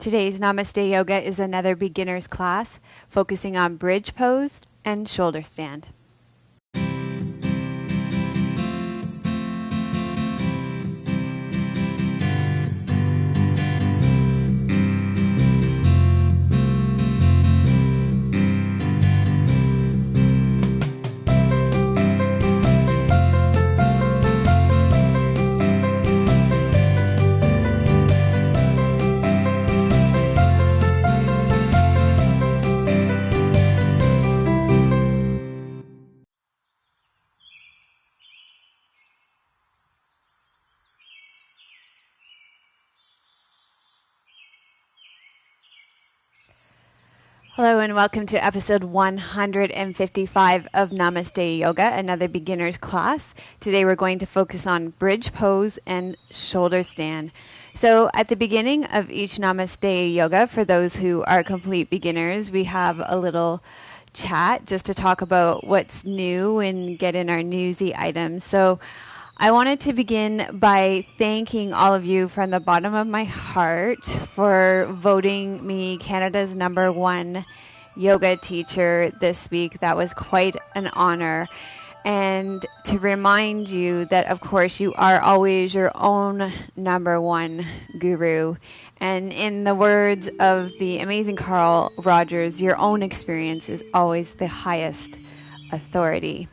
Today's Namaste Yoga is another beginner's class focusing on bridge pose and shoulder stand. Hello and welcome to episode 155 of Namaste Yoga, another beginner's class. Today we're going to focus on bridge pose and shoulder stand. So at the beginning of each Namaste Yoga, for those who are complete beginners, we have a little chat just to talk about what's new and get in our newsy items. So I wanted to begin by thanking all of you from the bottom of my heart for voting me Canada's #1 yoga teacher this week. That was quite an honor. And to remind you that, of course, you are always your own #1 guru. And in the words of the amazing Carl Rogers, your own experience is always the highest authority.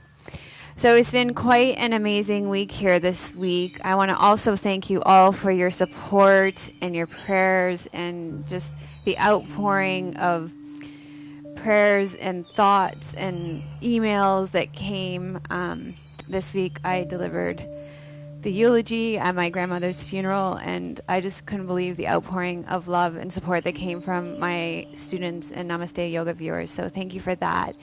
So it's been quite an amazing week here this week. I want to also thank you all for your support and your prayers and just the outpouring of prayers and thoughts and emails that came. This week I delivered the eulogy at my grandmother's funeral, and I just couldn't believe the outpouring of love and support that came from my students and Namaste Yoga viewers. So thank you for that.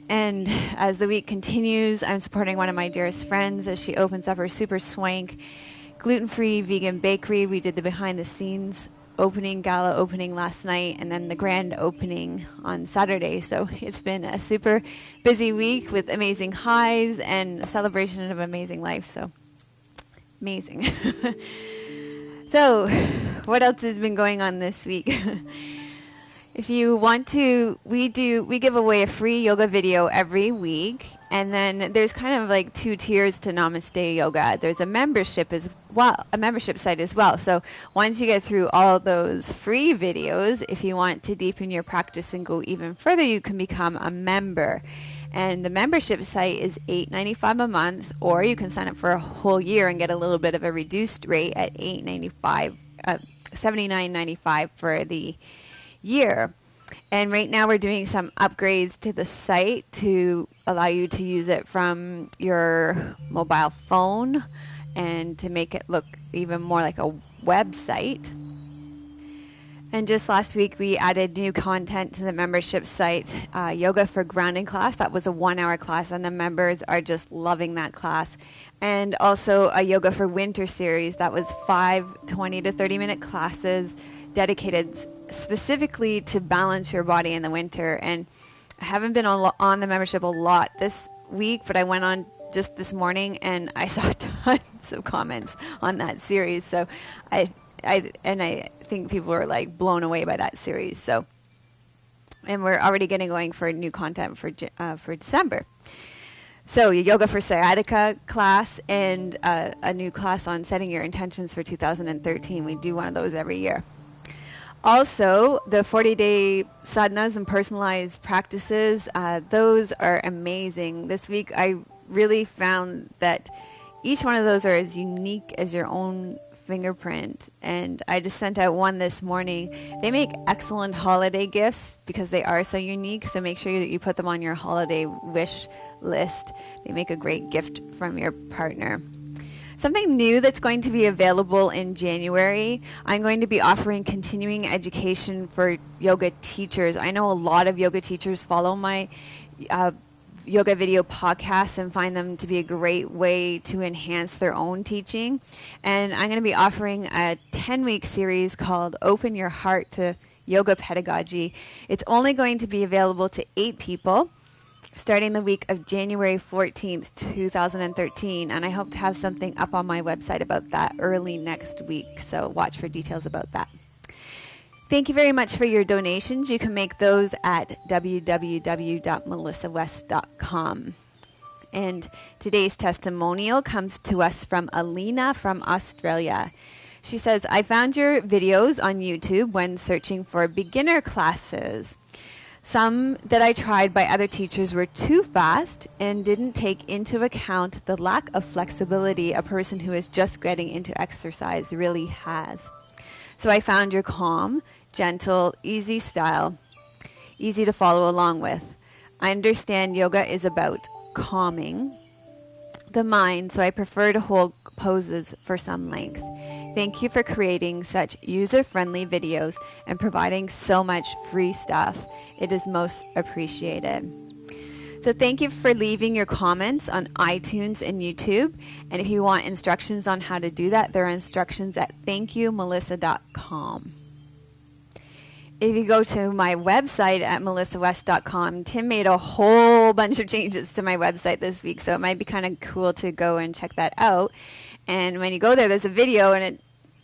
And as the week continues, I'm supporting one of my dearest friends as she opens up her super swank gluten-free vegan bakery. We did the behind-the-scenes gala opening last night, and then the grand opening on Saturday. So it's been a super busy week with amazing highs and a celebration of amazing life. So amazing. So what else has been going on this week? If you want to, we give away a free yoga video every week, and then there's kind of like 2 tiers to Namaste Yoga. There's a membership as well, a membership site as well. So once you get through all those free videos, if you want to deepen your practice and go even further, you can become a member. And the membership site is $8.95 a month, or you can sign up for a whole year and get a little bit of a reduced rate at $79.95 for the year. And right now we're doing some upgrades to the site to allow you to use it from your mobile phone and to make it look even more like a website. And just last week we added new content to the membership site, Yoga for Grounding class. That was a 1-hour class, and the members are just loving that class. And also a Yoga for Winter series. That was 5 20 to 30 minute classes dedicated specifically to balance your body in the winter. And I haven't been on the membership a lot this week, but I went on just this morning and I saw tons of comments on that series. So I think people were like blown away by that series. So, and we're already getting going for new content for December. So Yoga for Sciatica class and a new class on setting your intentions for 2013. We do one of those every year. Also, the 40-day sadhanas and personalized practices, those are amazing. This week, I really found that each one of those are as unique as your own fingerprint. And I just sent out one this morning. They make excellent holiday gifts because they are so unique. So make sure that you put them on your holiday wish list. They make a great gift from your partner. Something new that's going to be available in January, I'm going to be offering continuing education for yoga teachers. I know a lot of yoga teachers follow my yoga video podcasts and find them to be a great way to enhance their own teaching. And I'm going to be offering a 10-week series called Open Your Heart to Yoga Pedagogy. It's only going to be available to 8 people, starting the week of January 14th, 2013, and I hope to have something up on my website about that early next week, so watch for details about that. Thank you very much for your donations. You can make those at www.melissawest.com. And today's testimonial comes to us from Alina from Australia. She says, I found your videos on YouTube when searching for beginner classes. Some that I tried by other teachers were too fast and didn't take into account the lack of flexibility a person who is just getting into exercise really has. So I found your calm, gentle, easy style, easy to follow along with. I understand yoga is about calming the mind, so I prefer to hold poses for some length. Thank you for creating such user-friendly videos and providing so much free stuff. It is most appreciated. So thank you for leaving your comments on iTunes and YouTube. And if you want instructions on how to do that, there are instructions at thankyoumelissa.com. If you go to my website at melissawest.com, Tim made a whole bunch of changes to my website this week, so it might be kind of cool to go and check that out. And when you go there, there's a video, and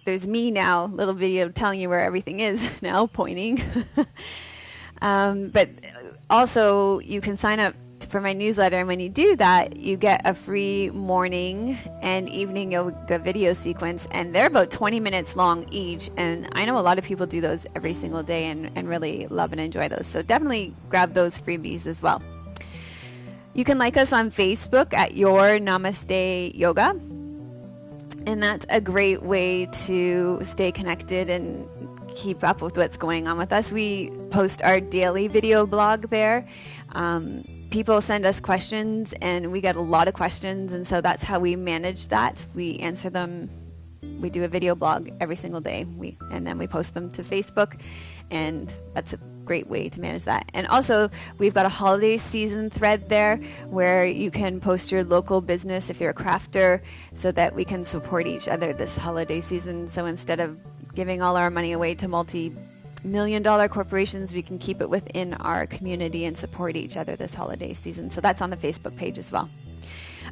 there's me now, little video telling you where everything is now, pointing. But also, you can sign up for my newsletter, and when you do that, you get a free morning and evening yoga video sequence, and they're about 20 minutes long each, and I know a lot of people do those every single day and really love and enjoy those, so definitely grab those freebies as well. You can like us on Facebook at Your Namaste Yoga, and that's a great way to stay connected and keep up with what's going on with us. We post our daily video blog there. People send us questions, and we get a lot of questions, and so that's how we manage that. We answer them. We do a video blog every single day, and then we post them to Facebook, and that's a great way to manage that. And also, we've got a holiday season thread there where you can post your local business if you're a crafter, so that we can support each other this holiday season. So instead of giving all our money away to multi-million-dollar corporations, we can keep it within our community and support each other this holiday season. So that's on the Facebook page as well.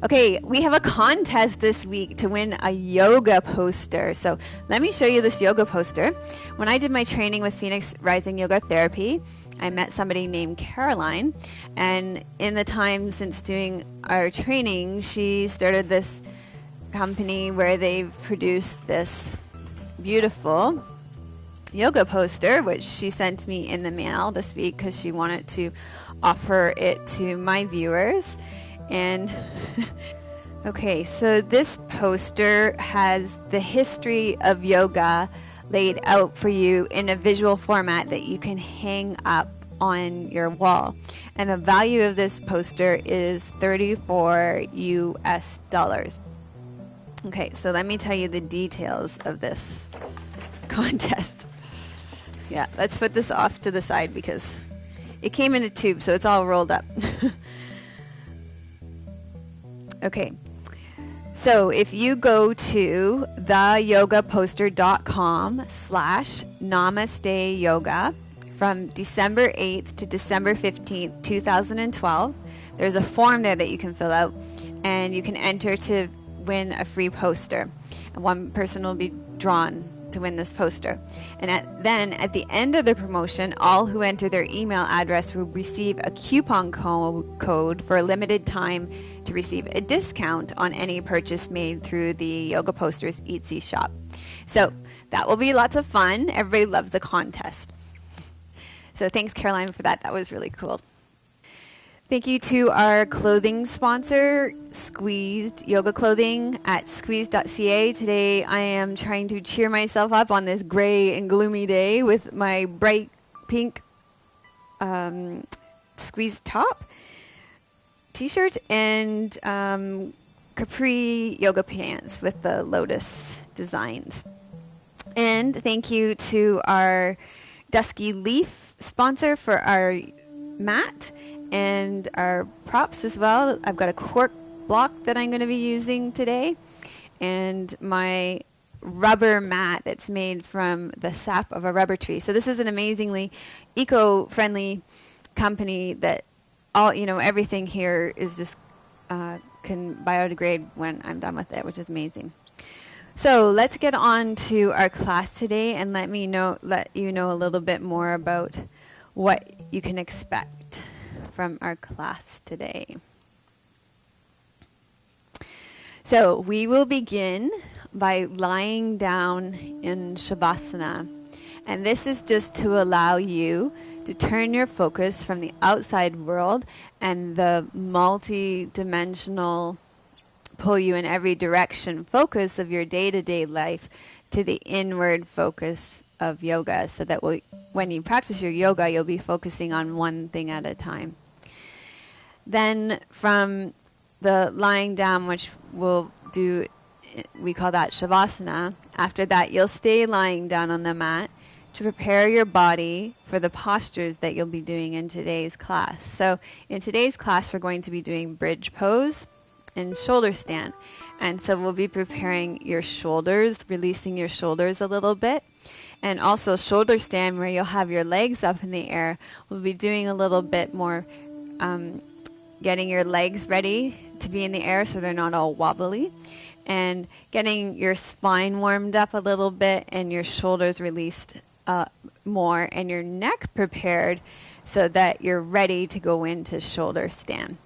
Okay, we have a contest this week to win a yoga poster. So let me show you this yoga poster. When I did my training with Phoenix Rising Yoga Therapy, I met somebody named Caroline. And in the time since doing our training, she started this company where they've produced this beautiful yoga poster, which she sent me in the mail this week because she wanted to offer it to my viewers. And okay, so this poster has the history of yoga laid out for you in a visual format that you can hang up on your wall. And the value of this poster is $34 US. Okay, so let me tell you the details of this contest. Yeah, let's put this off to the side because it came in a tube, so it's all rolled up. Okay, so if you go to theyogaposter.com/namaste yoga from December 8th to December 15th, 2012, there's a form there that you can fill out, and you can enter to win a free poster. And one person will be drawn to win this poster. And then at the end of the promotion, all who enter their email address will receive a coupon code for a limited time to receive a discount on any purchase made through the Yoga Posters Etsy shop. So that will be lots of fun. Everybody loves the contest. So thanks, Caroline, for that. That was really cool. Thank you to our clothing sponsor, Squeezed Yoga Clothing at squeezed.ca. Today I am trying to cheer myself up on this gray and gloomy day with my bright pink squeezed top, t-shirt, and capri yoga pants with the lotus designs. And thank you to our Dusky Leaf sponsor for our mat and our props as well. I've got a cork block that I'm going to be using today, and my rubber mat that's made from the sap of a rubber tree. So this is an amazingly eco-friendly company that everything here is just can biodegrade when I'm done with it, which is amazing. So let's get on to our class today and let you know a little bit more about what you can expect from our class today. So we will begin by lying down in shavasana. And this is just to allow you to turn your focus from the outside world and the multi-dimensional, pull you in every direction focus of your day-to-day life to the inward focus of yoga, so that when you practice your yoga, you'll be focusing on one thing at a time. Then from the lying down, which we'll do, we call that shavasana. After that, you'll stay lying down on the mat to prepare your body for the postures that you'll be doing in today's class. So in today's class, we're going to be doing bridge pose and shoulder stand. And so we'll be preparing your shoulders, releasing your shoulders a little bit. And also shoulder stand, where you'll have your legs up in the air. We'll be doing a little bit more getting your legs ready to be in the air so they're not all wobbly, and getting your spine warmed up a little bit and your shoulders released more and your neck prepared so that you're ready to go into shoulder stand.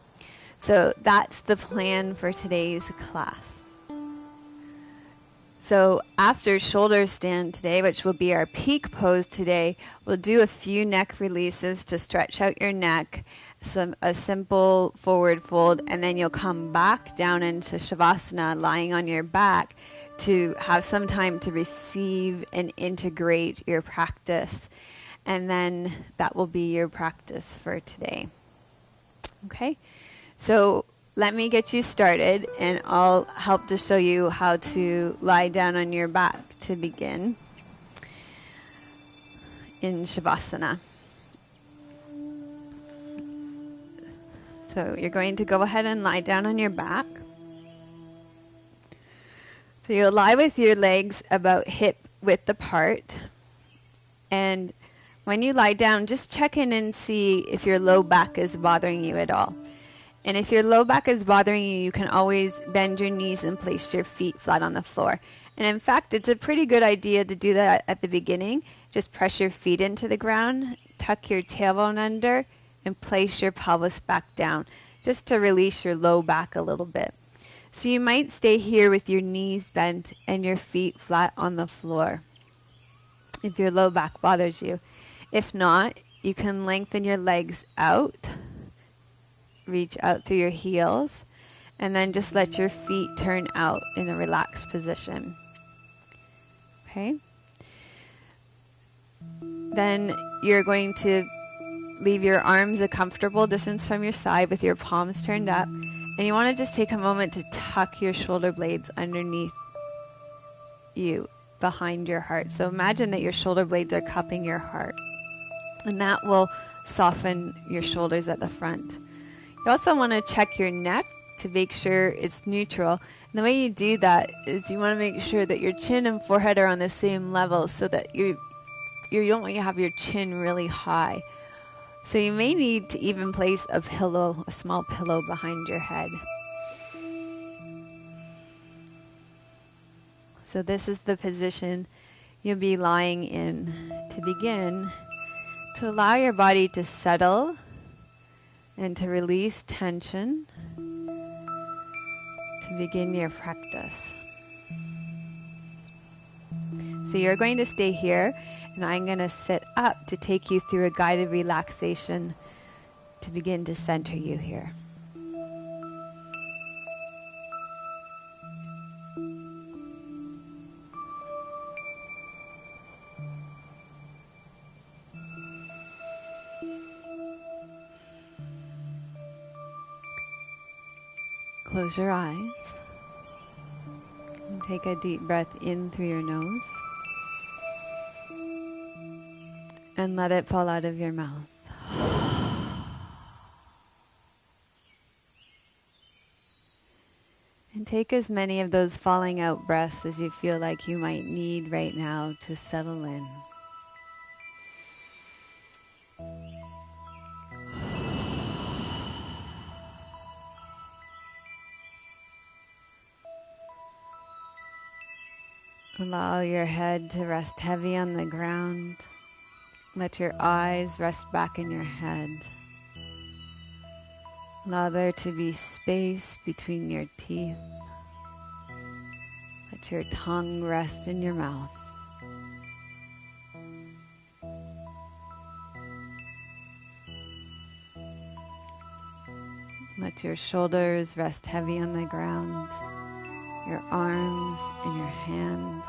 So that's the plan for today's class. So after shoulder stand today, which will be our peak pose today, we'll do a few neck releases to stretch out your neck, a simple forward fold, and then you'll come back down into shavasana, lying on your back, to have some time to receive and integrate your practice. And then that will be your practice for today. Okay? So let me get you started, and I'll help to show you how to lie down on your back to begin in shavasana. So you're going to go ahead and lie down on your back. So you'll lie with your legs about hip width apart. And when you lie down, just check in and see if your low back is bothering you at all. And if your low back is bothering you, you can always bend your knees and place your feet flat on the floor. And in fact, it's a pretty good idea to do that at the beginning. Just press your feet into the ground, tuck your tailbone under, and place your pelvis back down, just to release your low back a little bit. So you might stay here with your knees bent and your feet flat on the floor if your low back bothers you. If not, you can lengthen your legs out, reach out through your heels, and then just let your feet turn out in a relaxed position. Okay? Then you're going to leave your arms a comfortable distance from your side with your palms turned up. And you want to just take a moment to tuck your shoulder blades underneath you, behind your heart. So imagine that your shoulder blades are cupping your heart. And that will soften your shoulders at the front. You also want to check your neck to make sure it's neutral. And the way you do that is you want to make sure that your chin and forehead are on the same level, so that you don't want to have your chin really high. So you may need to even place a small pillow behind your head. So this is the position you'll be lying in to begin, to allow your body to settle and to release tension to begin your practice. So you're going to stay here, and I'm going to sit up to take you through a guided relaxation to begin to center you here. Close your eyes and take a deep breath in through your nose and let it fall out of your mouth. And take as many of those falling out breaths as you feel like you might need right now to settle in. Allow your head to rest heavy on the ground. Let your eyes rest back in your head. Allow there to be space between your teeth. Let your tongue rest in your mouth. Let your shoulders rest heavy on the ground, your arms and your hands.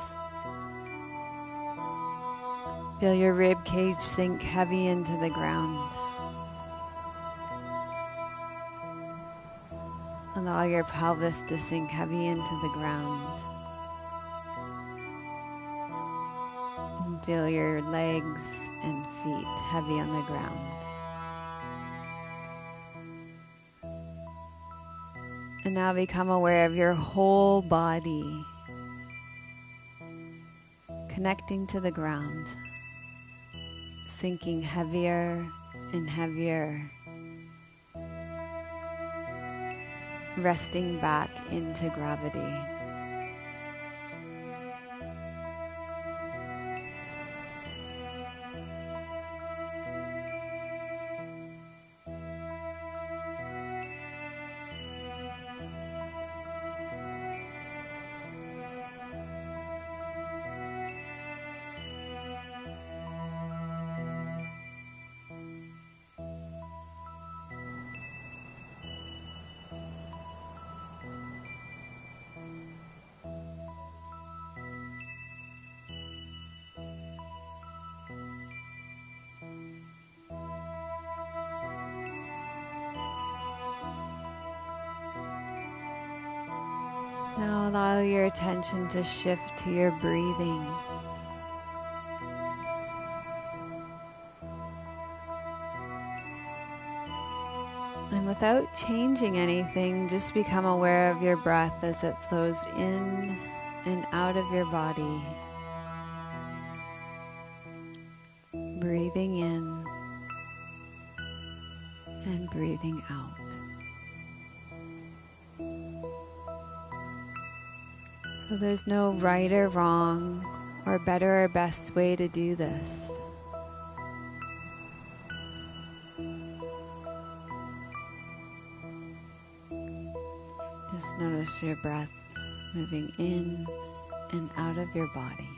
Feel your rib cage sink heavy into the ground. Allow your pelvis to sink heavy into the ground. And feel your legs and feet heavy on the ground. And now become aware of your whole body, connecting to the ground, sinking heavier and heavier, resting back into gravity. Now allow your attention to shift to your breathing. And without changing anything, just become aware of your breath as it flows in and out of your body. Breathing in and breathing out. So there's no right or wrong or better or best way to do this. Just notice your breath moving in and out of your body.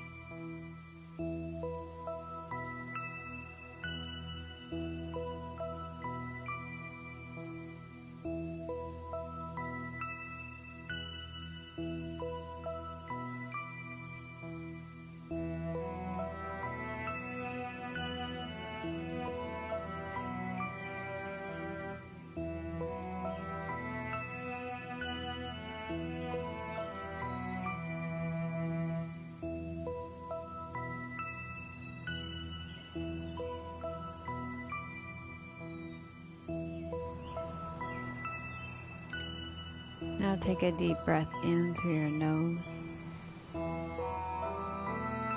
Now take a deep breath in through your nose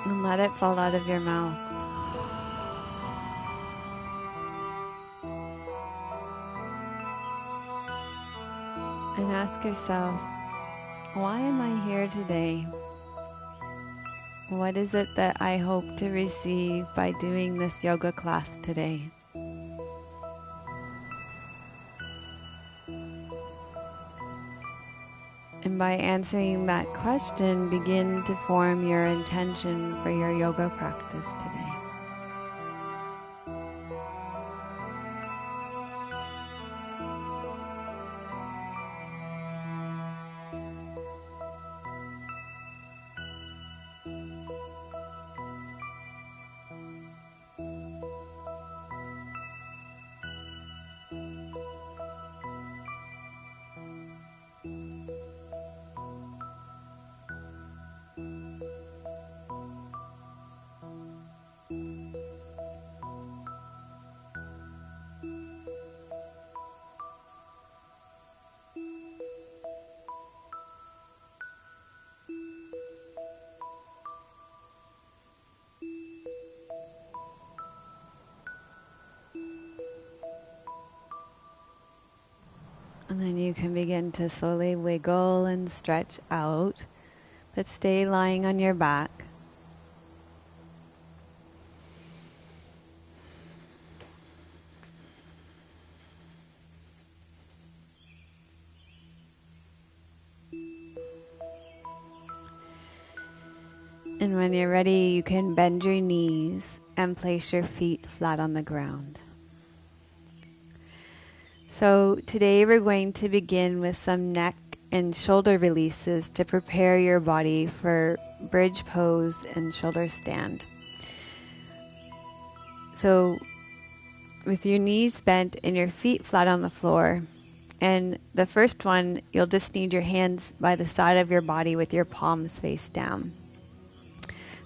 and let it fall out of your mouth. And ask yourself, why am I here today? What is it that I hope to receive by doing this yoga class today? And by answering that question, begin to form your intention for your yoga practice today. And then you can begin to slowly wiggle and stretch out, but stay lying on your back. And when you're ready, you can bend your knees and place your feet flat on the ground. So today we're going to begin with some neck and shoulder releases to prepare your body for bridge pose and shoulder stand. So with your knees bent and your feet flat on the floor, and the first one, you'll just need your hands by the side of your body with your palms face down.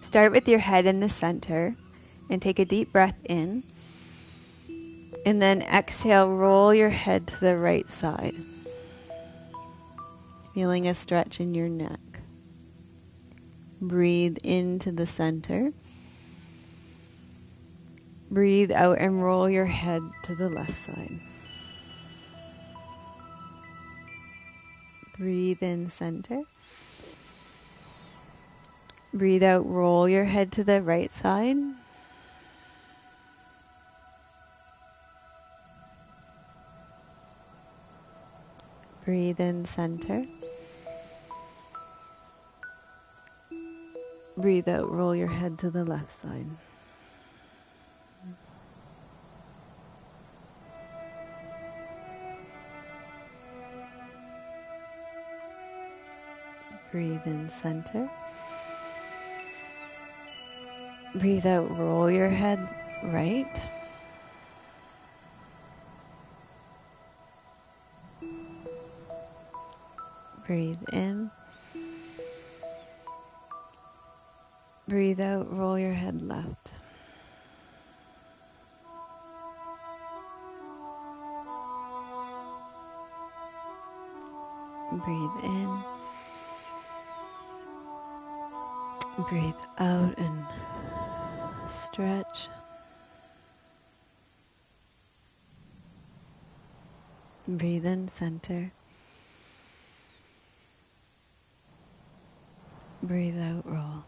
Start with your head in the center and take a deep breath in. And then exhale, roll your head to the right side. Feeling a stretch in your neck. Breathe into the center. Breathe out and roll your head to the left side. Breathe in center. Breathe out, roll your head to the right side. Breathe in center. Breathe out, roll your head to the left side. Breathe in center. Breathe out, roll your head right. Breathe in. Breathe out, roll your head left. Breathe in. Breathe out and stretch. Breathe in center. Breathe out, roll.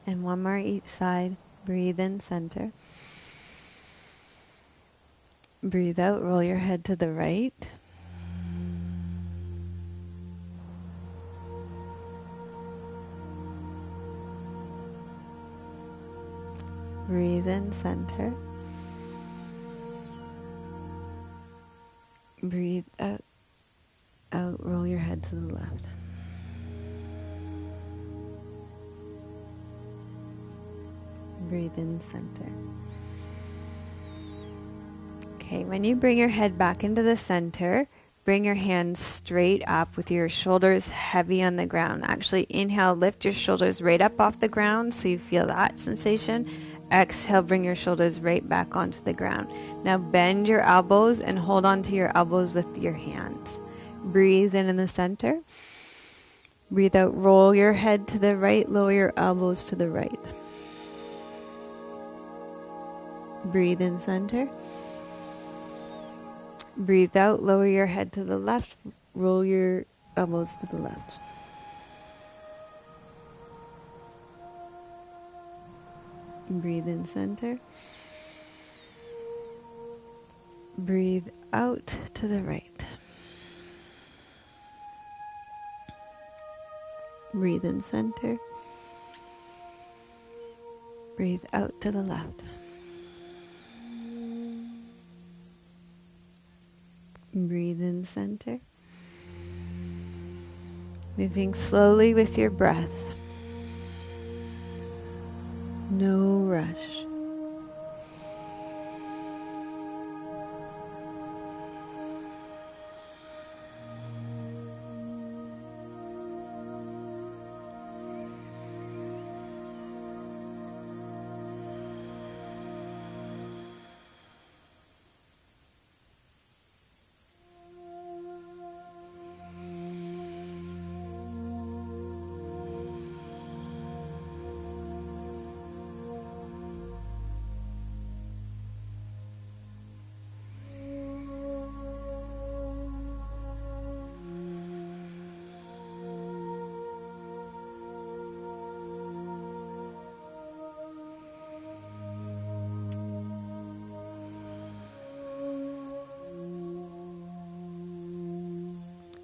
And one more each side. Breathe in center. Breathe out, roll your head to the right. Breathe in center. Breathe out, roll your head to the left. Breathe in center. Okay, when you bring your head back into the center, bring your hands straight up with your shoulders heavy on the ground. Actually, inhale, lift your shoulders right up off the ground so you feel that sensation. Exhale, bring your shoulders right back onto the ground. Now bend your elbows and hold on to your elbows with your hands. Breathe in the center. Breathe out, roll your head to the right, lower your elbows to the right. Breathe in center. Breathe out, lower your head to the left, roll your elbows to the left. Breathe in center. Breathe out to the right. Breathe in center. Breathe out to the left. Breathe in center. Moving slowly with your breath. No rush.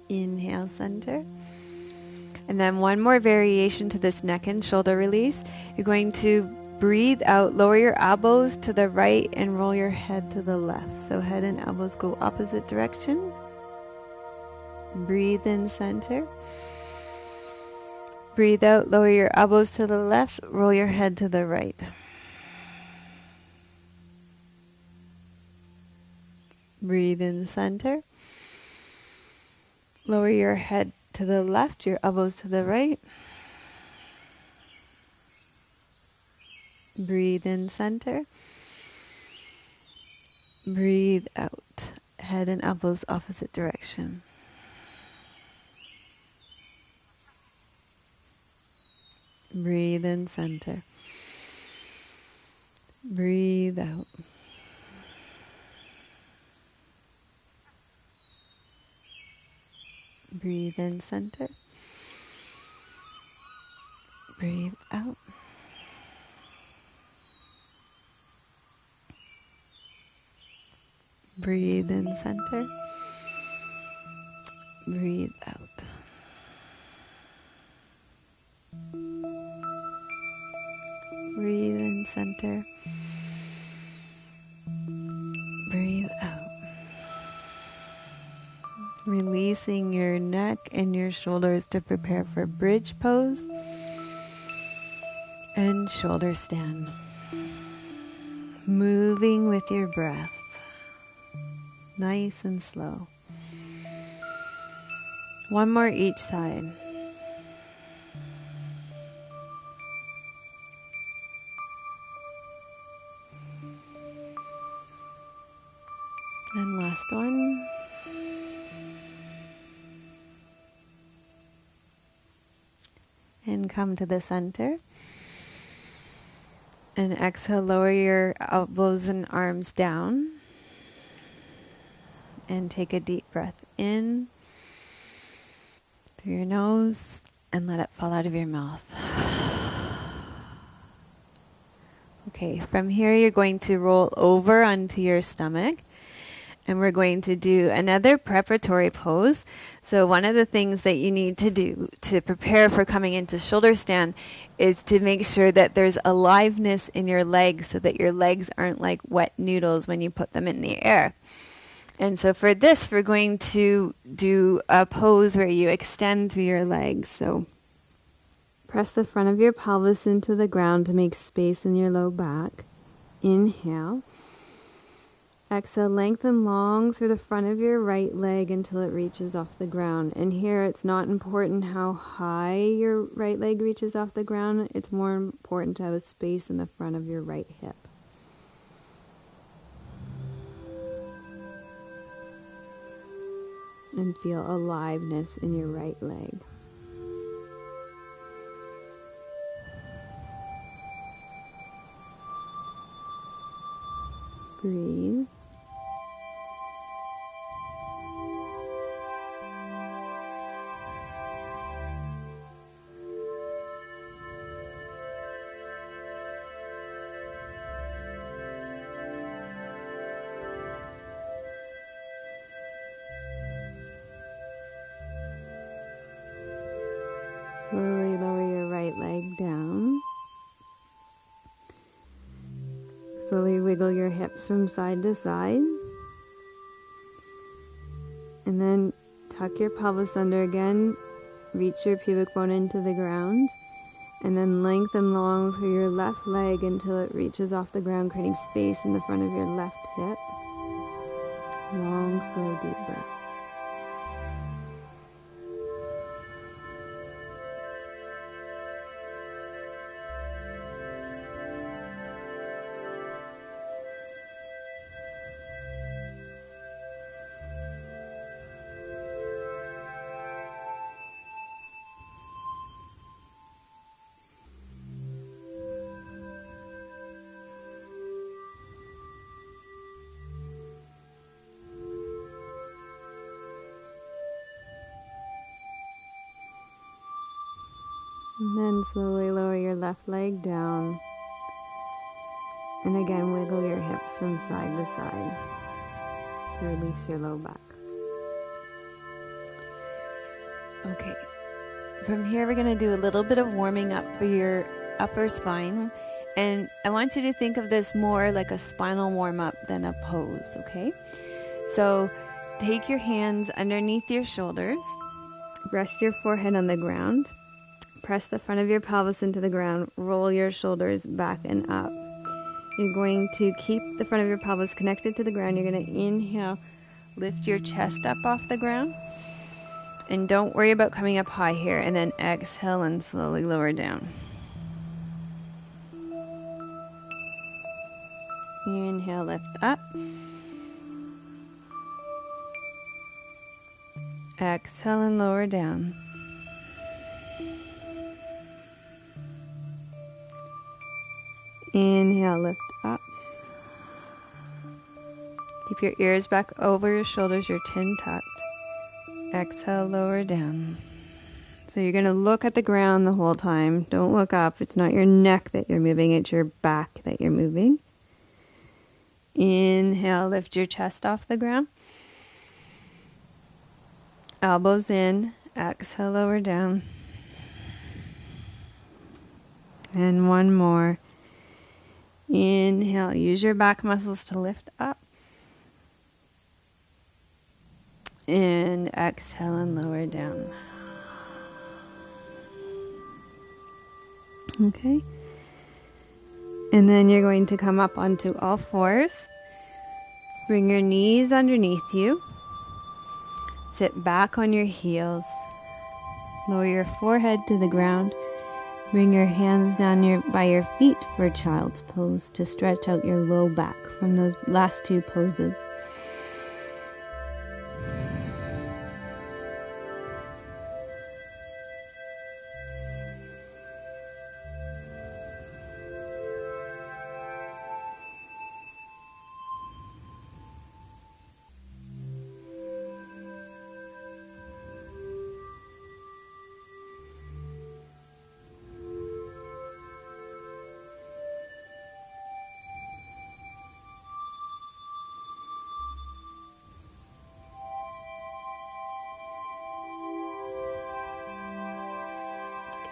Inhale, center. And then one more variation to this neck and shoulder release. You're going to breathe out, lower your elbows to the right and roll your head to the left. So head and elbows go opposite direction. Breathe in, center. Breathe out, lower your elbows to the left, roll your head to the right. Breathe in, center. Lower your head to the left, your elbows to the right. Breathe in, center. Breathe out, head and elbows opposite direction. Breathe in, center. Breathe out. Breathe in, center. Breathe out. Breathe in, center. Breathe out. Breathe in, center. Breathe out. Releasing your neck and your shoulders to prepare for bridge pose and shoulder stand. Moving with your breath. Nice and slow. One more each side. And last one. And come to the center. And exhale, lower your elbows and arms down. And take a deep breath in through your nose and let it fall out of your mouth. Okay, from here you're going to roll over onto your stomach. And we're going to do another preparatory pose. So one of the things that you need to do to prepare for coming into shoulder stand is to make sure that there's aliveness in your legs so that your legs aren't like wet noodles when you put them in the air. And so for this, we're going to do a pose where you extend through your legs. So press the front of your pelvis into the ground to make space in your low back. Inhale. Exhale, lengthen long through the front of your right leg until it reaches off the ground. And here it's not important how high your right leg reaches off the ground. It's more important to have a space in the front of your right hip. And feel aliveness in your right leg. Breathe. Slowly lower your right leg down. Slowly wiggle your hips from side to side. And then tuck your pelvis under again. Reach your pubic bone into the ground. And then lengthen long through your left leg until it reaches off the ground, creating space in the front of your left hip. Long, slow, deep breath. And then slowly lower your left leg down. And again, wiggle your hips from side to side to release your low back. Okay. From here, we're going to do a little bit of warming up for your upper spine. And I want you to think of this more like a spinal warm-up than a pose, okay? So take your hands underneath your shoulders. Rest your forehead on the ground. Press the front of your pelvis into the ground. Roll your shoulders back and up. You're going to keep the front of your pelvis connected to the ground. You're going to inhale, lift your chest up off the ground. And don't worry about coming up high here. And then exhale and slowly lower down. Inhale, lift up. Exhale and lower down. Inhale, lift up. Keep your ears back over your shoulders, your chin tucked. Exhale, lower down. So you're going to look at the ground the whole time. Don't look up. It's not your neck that you're moving, it's your back that you're moving. Inhale, lift your chest off the ground. Elbows in. Exhale, lower down. And one more. Inhale, use your back muscles to lift up. And exhale and lower down. Okay. And then you're going to come up onto all fours. Bring your knees underneath you. Sit back on your heels. Lower your forehead to the ground. Bring your hands down by your feet for child's pose to stretch out your low back from those last two poses.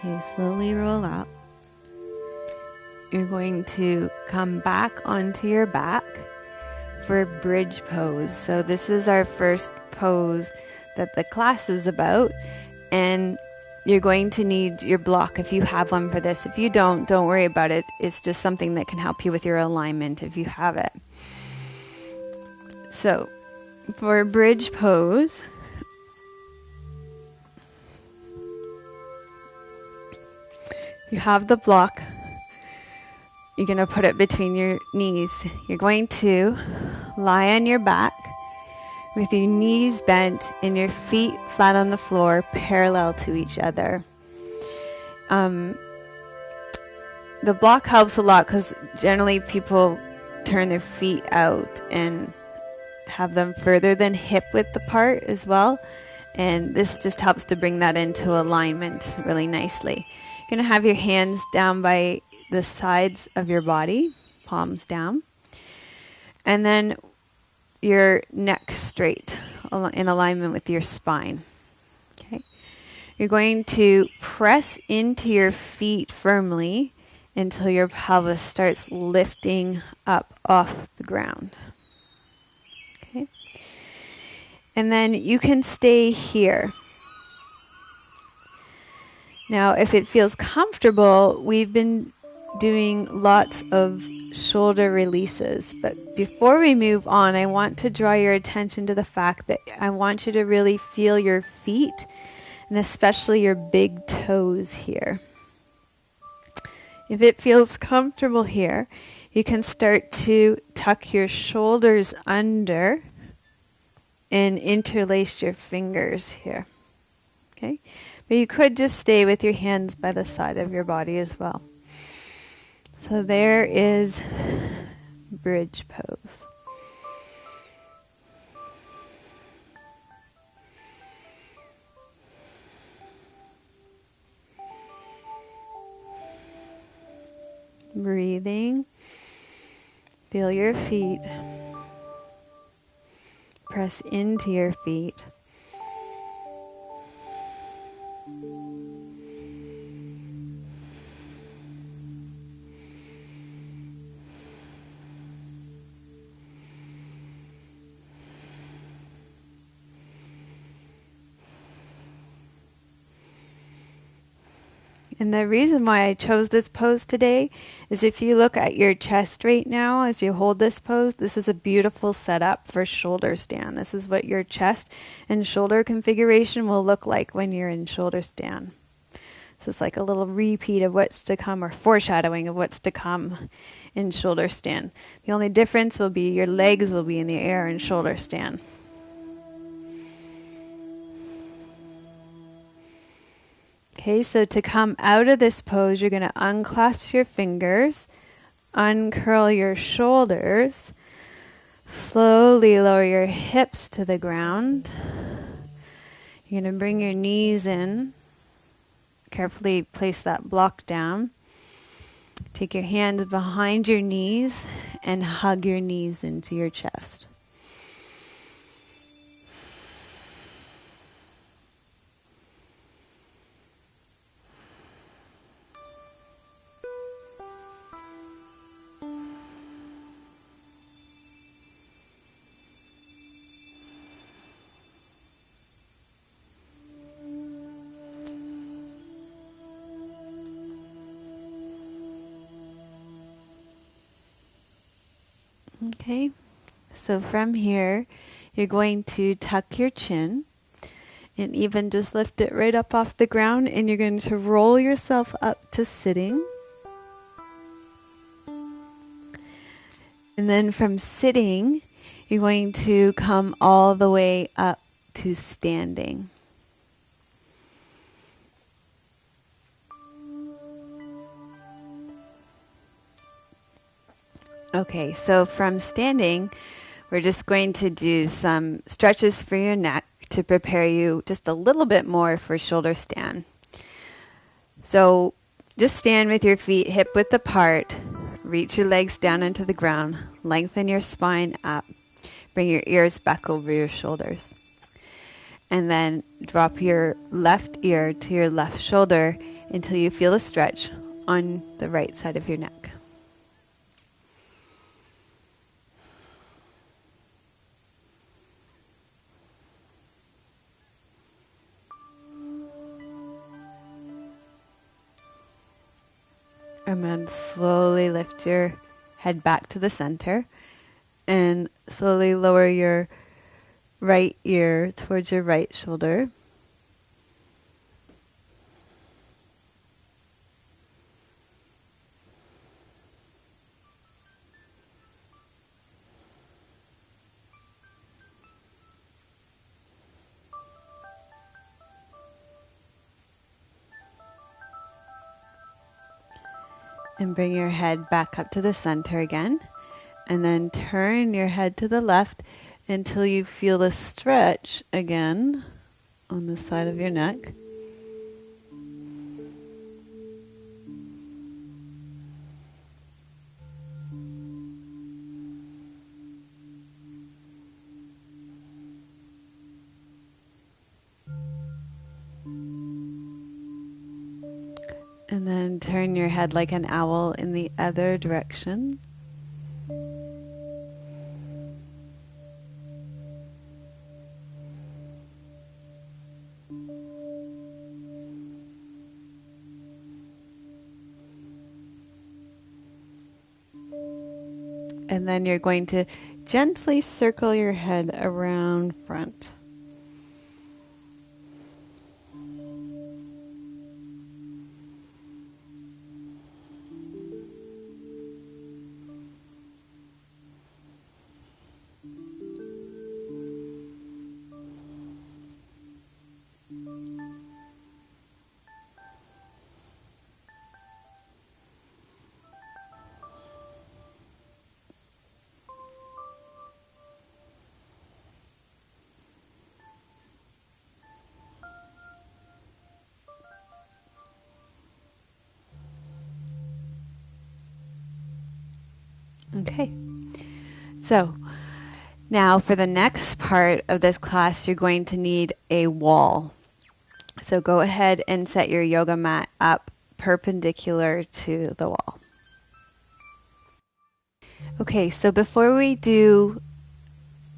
Okay, slowly roll out. You're going to come back onto your back for bridge pose. So this is our first pose that the class is about, and you're going to need your block if you have one for this. If you don't worry about it. It's just something that can help you with your alignment if you have it. So for bridge pose, you have the block. You're going to put it between your knees. You're going to lie on your back with your knees bent and your feet flat on the floor, parallel to each other. The block helps a lot because generally people turn their feet out and have them further than hip width apart as well. And this just helps to bring that into alignment really nicely. You're going to have your hands down by the sides of your body, palms down. And then your neck straight in alignment with your spine. Okay. You're going to press into your feet firmly until your pelvis starts lifting up off the ground. Okay. And then you can stay here. Now, if it feels comfortable, we've been doing lots of shoulder releases. But before we move on, I want to draw your attention to the fact that I want you to really feel your feet, and especially your big toes here. If it feels comfortable here, you can start to tuck your shoulders under and interlace your fingers here. Okay? But you could just stay with your hands by the side of your body as well. So there is bridge pose. Breathing. Feel your feet. Press into your feet. And the reason why I chose this pose today is if you look at your chest right now as you hold this pose, this is a beautiful setup for shoulder stand. This is what your chest and shoulder configuration will look like when you're in shoulder stand. So it's like a little repeat of what's to come, or foreshadowing of what's to come in shoulder stand. The only difference will be your legs will be in the air in shoulder stand. Okay, so to come out of this pose, you're going to unclasp your fingers, uncurl your shoulders, slowly lower your hips to the ground. You're going to bring your knees in, carefully place that block down. Take your hands behind your knees and hug your knees into your chest. Okay, so from here, you're going to tuck your chin and even just lift it right up off the ground, and you're going to roll yourself up to sitting. And then from sitting, you're going to come all the way up to standing. Okay, so from standing, we're just going to do some stretches for your neck to prepare you just a little bit more for shoulder stand. So just stand with your feet hip width apart, reach your legs down into the ground, lengthen your spine up, bring your ears back over your shoulders. And then drop your left ear to your left shoulder until you feel a stretch on the right side of your neck. And then slowly lift your head back to the center and slowly lower your right ear towards your right shoulder. And bring your head back up to the center again. And then turn your head to the left until you feel a stretch again on the side of your neck. And then turn your head like an owl in the other direction. And then you're going to gently circle your head around front. Okay, so now for the next part of this class, you're going to need a wall. So go ahead and set your yoga mat up perpendicular to the wall. Okay, so before we do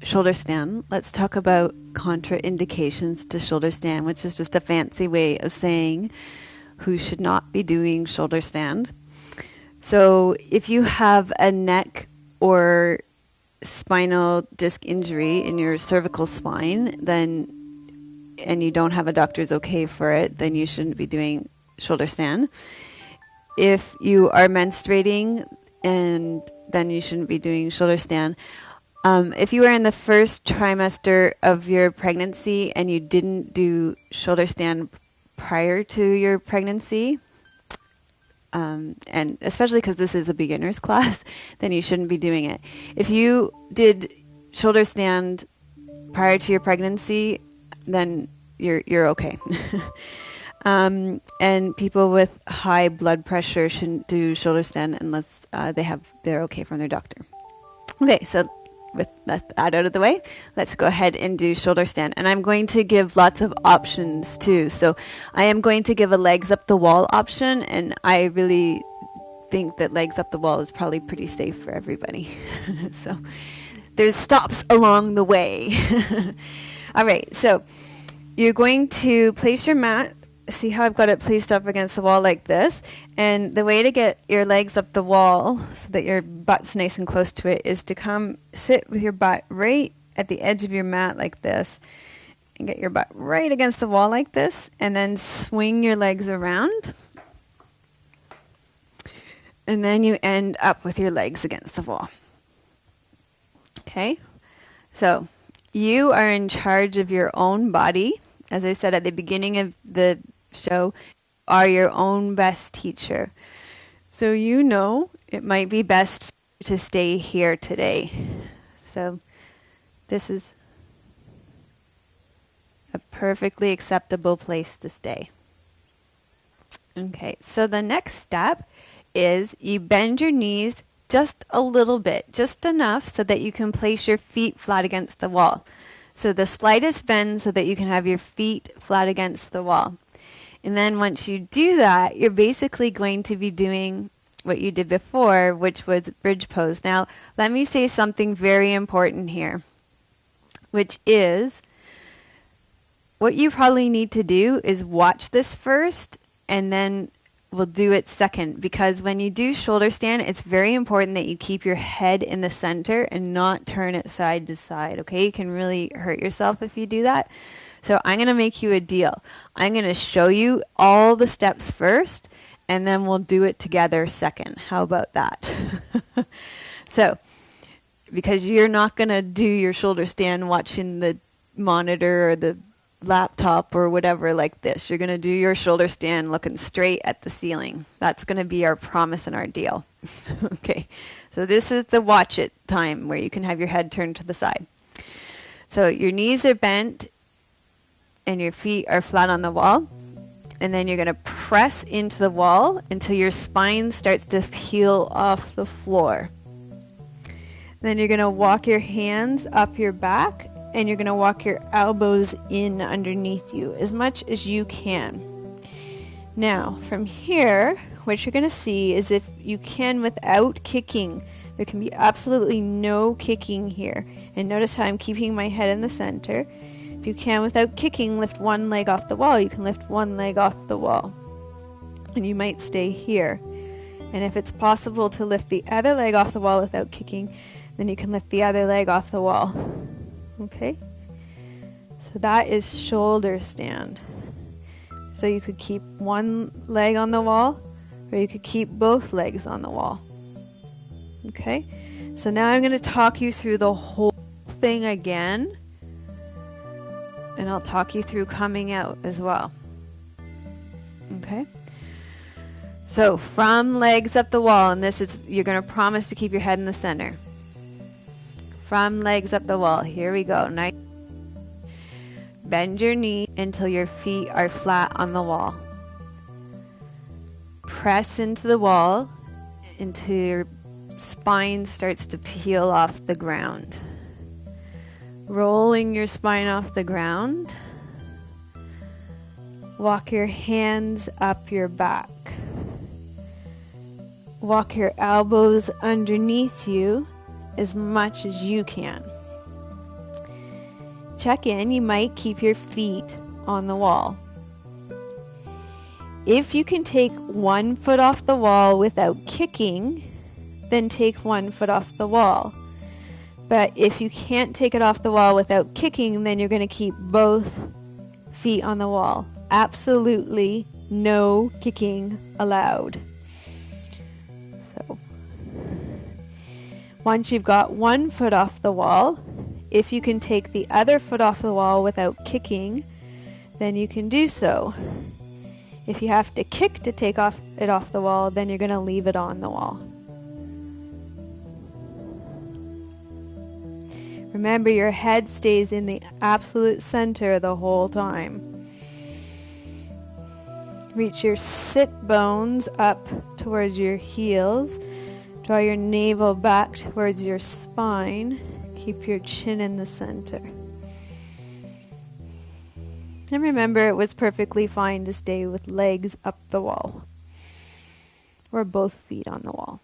shoulder stand, let's talk about contraindications to shoulder stand, which is just a fancy way of saying who should not be doing shoulder stand. So if you have a neck or spinal disc injury in your cervical spine, then and you don't have a doctor's okay for it, then you shouldn't be doing shoulder stand. If you are menstruating, and then you shouldn't be doing shoulder stand. If you are in the first trimester of your pregnancy and you didn't do shoulder stand prior to your pregnancy, and especially because this is a beginner's class, then you shouldn't be doing it. If you did shoulder stand prior to your pregnancy, then you're okay. And people with high blood pressure shouldn't do shoulder stand unless they're okay from their doctor. Okay, so with that out of the way, let's go ahead and do shoulder stand. And I'm going to give lots of options too. So I am going to give a legs up the wall option, and I really think that legs up the wall is probably pretty safe for everybody. So there's stops along the way. All right, so you're going to place your mat. See how I've got it placed up against the wall like this? And the way to get your legs up the wall so that your butt's nice and close to it is to come sit with your butt right at the edge of your mat like this and get your butt right against the wall like this, and then swing your legs around. And then you end up with your legs against the wall. Okay? So you are in charge of your own body. As I said at the beginning of the show, are your own best teacher. So you know it might be best to stay here today. So this is a perfectly acceptable place to stay. Okay, so the next step is you bend your knees just a little bit, just enough so that you can place your feet flat against the wall. So the slightest bend so that you can have your feet flat against the wall. And then once you do that, you're basically going to be doing what you did before, which was bridge pose. Now, let me say something very important here, which is what you probably need to do is watch this first, and then we'll do it second. Because when you do shoulder stand, it's very important that you keep your head in the center and not turn it side to side, okay? You can really hurt yourself if you do that. So I'm going to make you a deal. I'm going to show you all the steps first, and then we'll do it together second. How about that? So, because you're not going to do your shoulder stand watching the monitor or the laptop or whatever like this. You're going to do your shoulder stand looking straight at the ceiling. That's going to be our promise and our deal. Okay. So this is the watch it time where you can have your head turned to the side. So your knees are bent and your feet are flat on the wall. And then you're going to press into the wall until your spine starts to peel off the floor. Then you're going to walk your hands up your back, and you're going to walk your elbows in underneath you as much as you can. Now, from here, what you're going to see is if you can without kicking. There can be absolutely no kicking here. And notice how I'm keeping my head in the center. If you can without kicking, lift one leg off the wall. You can lift one leg off the wall. And you might stay here. And if it's possible to lift the other leg off the wall without kicking, then you can lift the other leg off the wall. Okay? So that is shoulder stand. So you could keep one leg on the wall, or you could keep both legs on the wall. Okay? So now I'm going to talk you through the whole thing again. And I'll talk you through coming out as well. Okay? So from legs up the wall, and this is, you're going to promise to keep your head in the center. From legs up the wall. Here we go. Nice. Bend your knee until your feet are flat on the wall. Press into the wall until your spine starts to peel off the ground. Rolling your spine off the ground. Walk your hands up your back. Walk your elbows underneath you as much as you can. Check in. You might keep your feet on the wall. If you can take one foot off the wall without kicking, then take one foot off the wall. But if you can't take it off the wall without kicking, then you're going to keep both feet on the wall. Absolutely no kicking allowed. So, once you've got one foot off the wall, if you can take the other foot off the wall without kicking, then you can do so. If you have to kick to take it off the wall, then you're going to leave it on the wall. Remember, your head stays in the absolute center the whole time. Reach your sit bones up towards your heels. Draw your navel back towards your spine. Keep your chin in the center. And remember, it was perfectly fine to stay with legs up the wall, or both feet on the wall.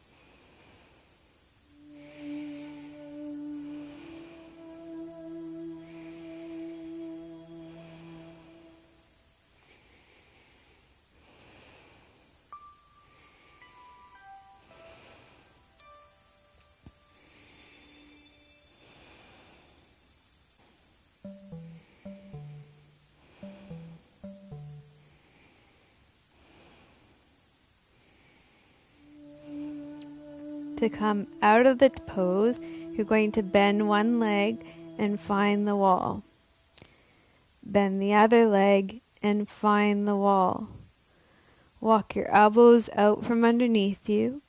To come out of the pose, you're going to bend one leg and find the wall. Bend the other leg and find the wall. Walk your elbows out from underneath you.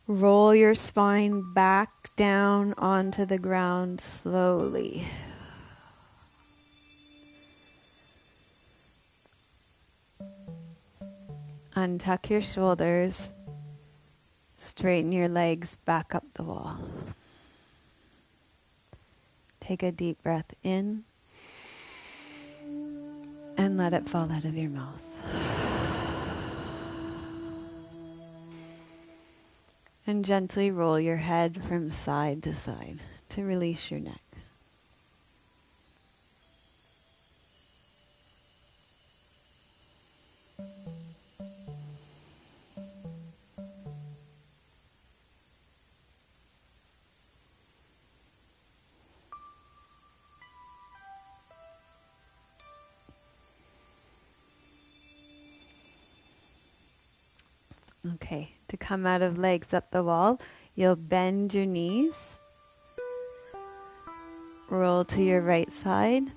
Roll your spine back down onto the ground slowly. Untuck your shoulders. Straighten your legs back up the wall. Take a deep breath in and let it fall out of your mouth. And gently roll your head from side to side to release your neck. Okay, to come out of legs up the wall, you'll bend your knees, roll to your right side,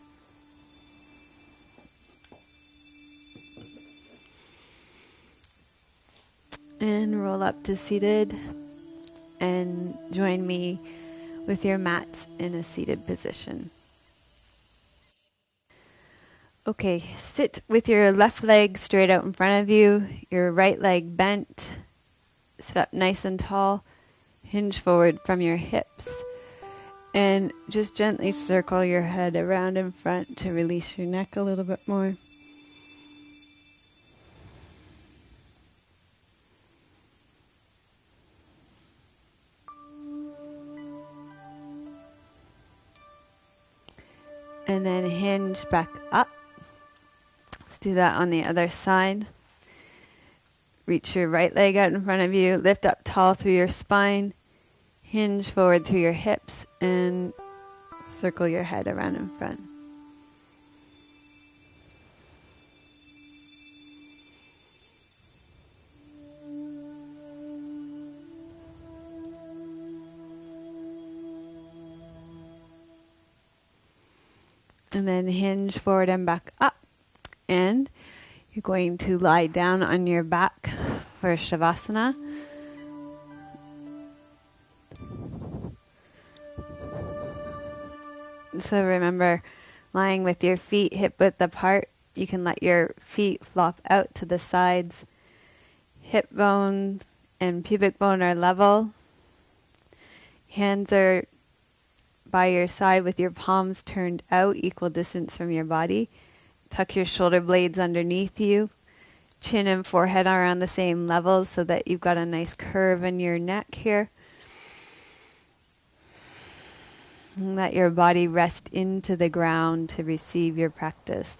and roll up to seated, and join me with your mats in a seated position. Okay, sit with your left leg straight out in front of you, your right leg bent, sit up nice and tall, hinge forward from your hips, and just gently circle your head around in front to release your neck a little bit more. And then hinge back up. Let's do that on the other side. Reach your right leg out in front of you. Lift up tall through your spine. Hinge forward through your hips and circle your head around in front. And then hinge forward and back up. And you're going to lie down on your back for shavasana. So remember, lying with your feet hip width apart, you can let your feet flop out to the sides. Hip bone and pubic bone are level. Hands are by your side with your palms turned out, equal distance from your body. Tuck your shoulder blades underneath you. Chin and forehead are on the same level so that you've got a nice curve in your neck here. And let your body rest into the ground to receive your practice.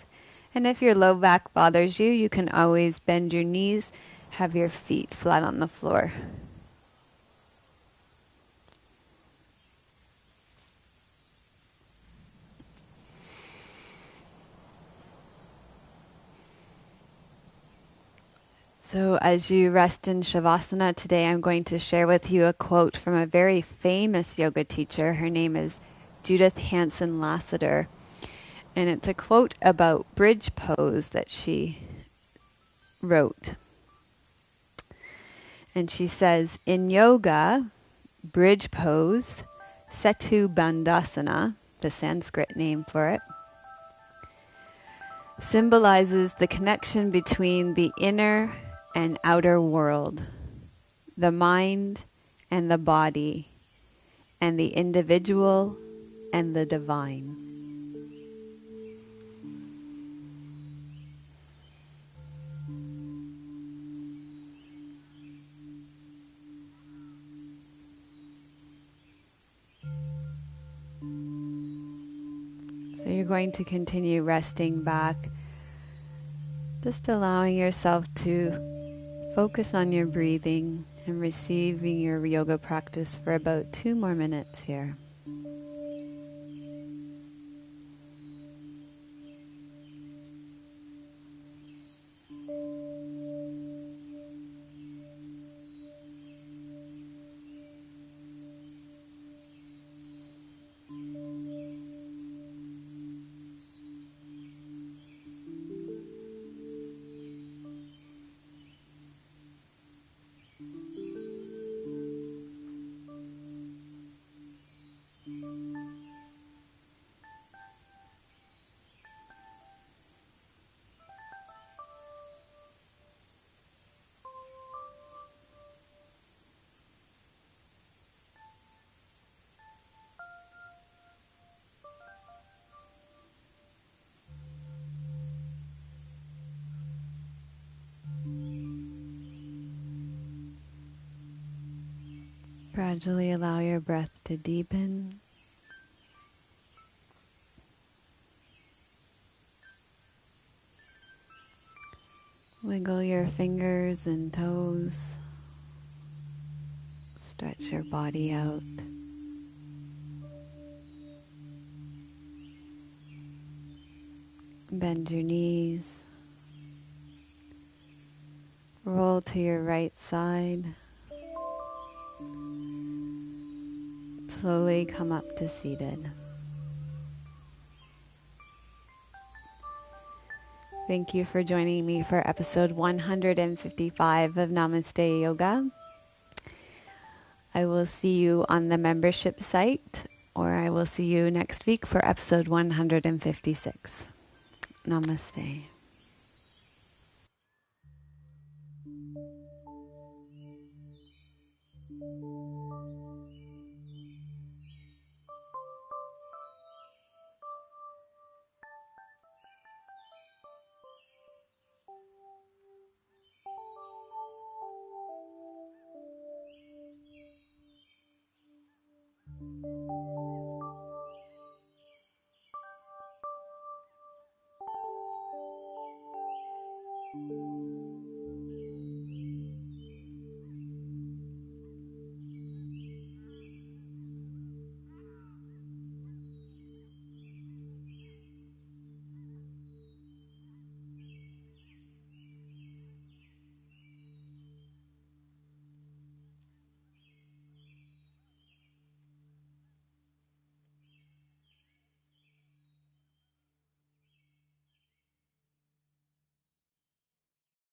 And if your low back bothers you, you can always bend your knees, have your feet flat on the floor. So as you rest in shavasana today, I'm going to share with you a quote from a very famous yoga teacher. Her name is Judith Hanson Lassiter. And it's a quote about bridge pose that she wrote. And she says, in yoga, bridge pose, Setu Bandhasana, the Sanskrit name for it, symbolizes the connection between the inner and outer world, the mind and the body, and the individual and the divine. So you're going to continue resting back, just allowing yourself to focus on your breathing and receiving your yoga practice for about 2 more minutes here. Gradually allow your breath to deepen. Wiggle your fingers and toes. Stretch your body out. Bend your knees. Roll to your right side. Slowly come up to seated. Thank you for joining me for episode 155 of Namaste Yoga. I will see you on the membership site, or I will see you next week for episode 156. Namaste.